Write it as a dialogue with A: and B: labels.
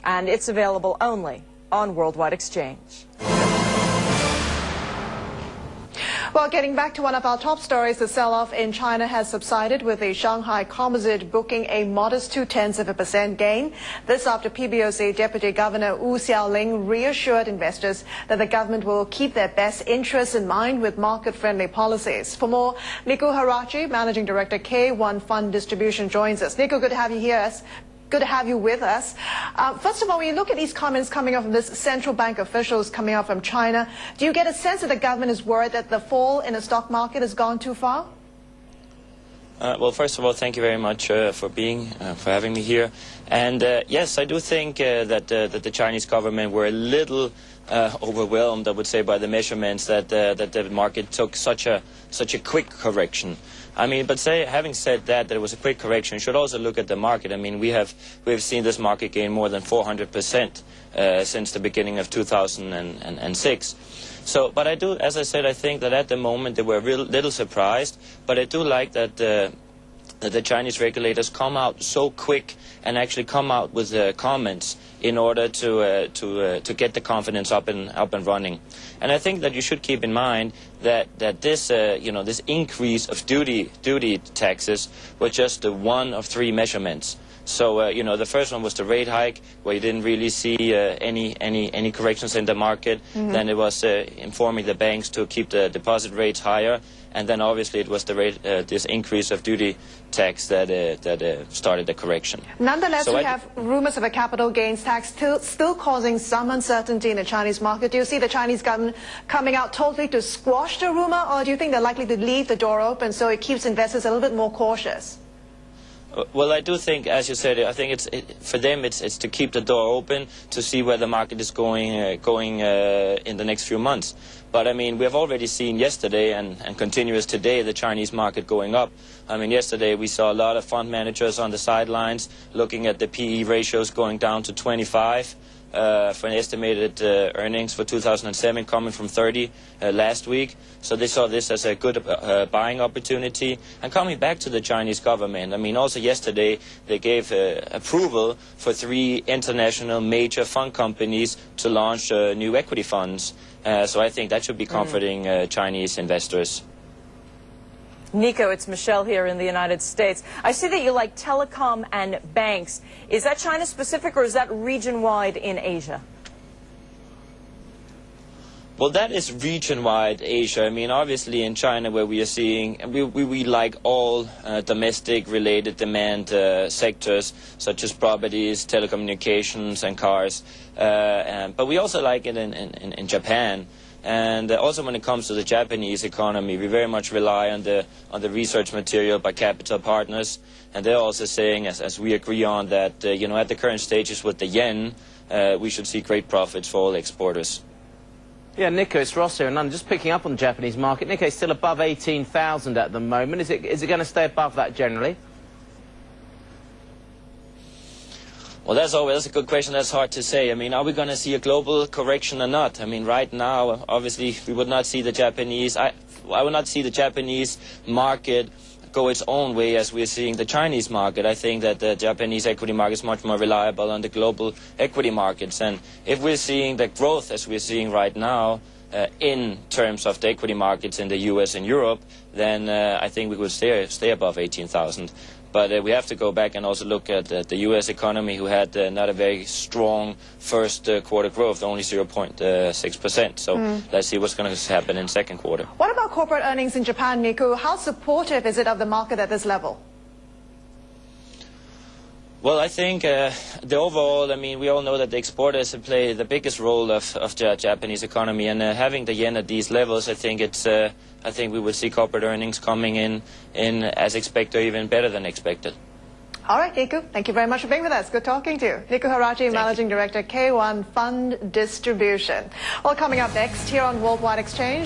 A: and it's available only on Worldwide Exchange.
B: Well, getting back to one of our top stories, the sell-off in China has subsided, with the Shanghai Composite booking a modest 0.2% gain. This after PBOC Deputy Governor Wu Xiaoling reassured investors that the government will keep their best interests in mind with market-friendly policies. For more, Nico Harachi, Managing Director, K1 Fund Distribution, joins us. Nico, good to have you here. Good to have you with us. First of all, when you look at these comments coming up from this central bank officials coming out from China, do you get a sense that the government is worried that the fall in the stock market has gone too far?
C: Well, first of all, thank you very much for having me here. And yes, I do think that the Chinese government were a little overwhelmed, I would say, by the measurements that the market took such a quick correction. I mean, but having said that, there was a quick correction, you should also look at the market. I mean, we have seen this market gain more than 400% since the beginning of 2006. So, but I do, as I said, I think that at the moment they were a little surprised, but I do like that the Chinese regulators come out so quick and actually come out with comments in order to get the confidence up and running. And I think that you should keep in mind that this this increase of duty taxes was just one of three measurements. So the first one was the rate hike, where you didn't really see any corrections in the market. Mm-hmm. Then it was informing the banks to keep the deposit rates higher, and then obviously it was the this increase of duty tax that started the correction.
B: Nonetheless, we have rumors of a capital gains tax still causing some uncertainty in the Chinese market. Do you see the Chinese government coming out totally to squash the rumor, or do you think they're likely to leave the door open so it keeps investors a little bit more cautious?
C: Well, I do think, as you said, I think for them it's to keep the door open to see where the market is going in the next few months. But I mean, we have already seen yesterday and continuous today the Chinese market going up. I mean, yesterday we saw a lot of fund managers on the sidelines looking at the PE ratios going down to 25. For an estimated earnings for 2007 coming from 30 last week. So they saw this as a good buying opportunity. And coming back to the Chinese government, I mean, also yesterday they gave approval for 3 international major fund companies to launch new equity funds. So I think that should be comforting Chinese investors.
A: Nico, it's Michelle here in the United States. I see that you like telecom and banks. Is that China-specific, or is that region-wide in Asia?
C: Well, that is region-wide Asia. I mean, obviously in China, where we are seeing, we like all domestic-related demand sectors, such as properties, telecommunications, and cars. But we also like it in Japan. And also when it comes to the Japanese economy, we very much rely on the research material by capital partners. And they're also saying, as we agree on, that at the current stages with the yen, we should see great profits for all exporters.
D: Yeah, Nico, it's Ross here, and I'm just picking up on the Japanese market. Nico, it's still above 18,000 at the moment. Is it going to stay above that generally?
C: Well, that's a good question. That's hard to say. I mean, are we going to see a global correction or not? I mean, right now, obviously, we would not see the Japanese. I would not see the Japanese market go its own way as we're seeing the Chinese market. I think that the Japanese equity market is much more reliable on the global equity markets. And if we're seeing the growth as we're seeing right now in terms of the equity markets in the US and Europe, then I think we would stay above 18,000. But we have to go back and also look at the U.S. economy, who had not a very strong first quarter growth, only 0.6%. So let's see what's going to happen in second quarter.
B: What about corporate earnings in Japan, Nico? How supportive is it of the market at this level?
C: Well, I think the overall, I mean, we all know that the exporters play the biggest role of the Japanese economy, and having the yen at these levels, I think I think we will see corporate earnings coming in as expected, or even better than expected.
B: All right, Nico, thank you very much for being with us. Good talking to you. Nico Harachi, Managing Director, K1 Fund Distribution. Well, coming up next here on Worldwide Exchange.